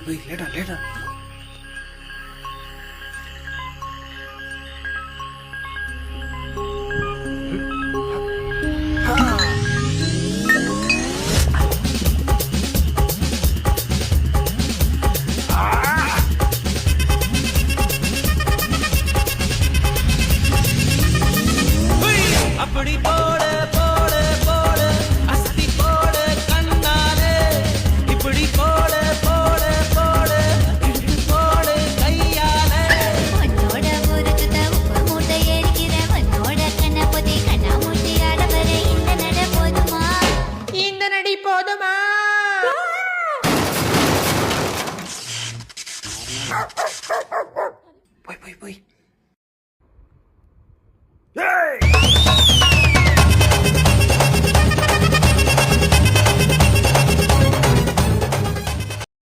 போய் லேடா லேடா. அப்படி போட போட போட அஸ்தி போட கண்ணாலே இப்படி போட போட போட இழுத்து போட கையாலே உன்னோட ஊருக்கு உப்பு மூட்டை எரிக்கிற உன்னோட கண்ண பொதி கண்ணா மூட்டி ஆடவர இந்த நட போதுமா இந்த நடி போதுமா போய் போய் போய். ஏய்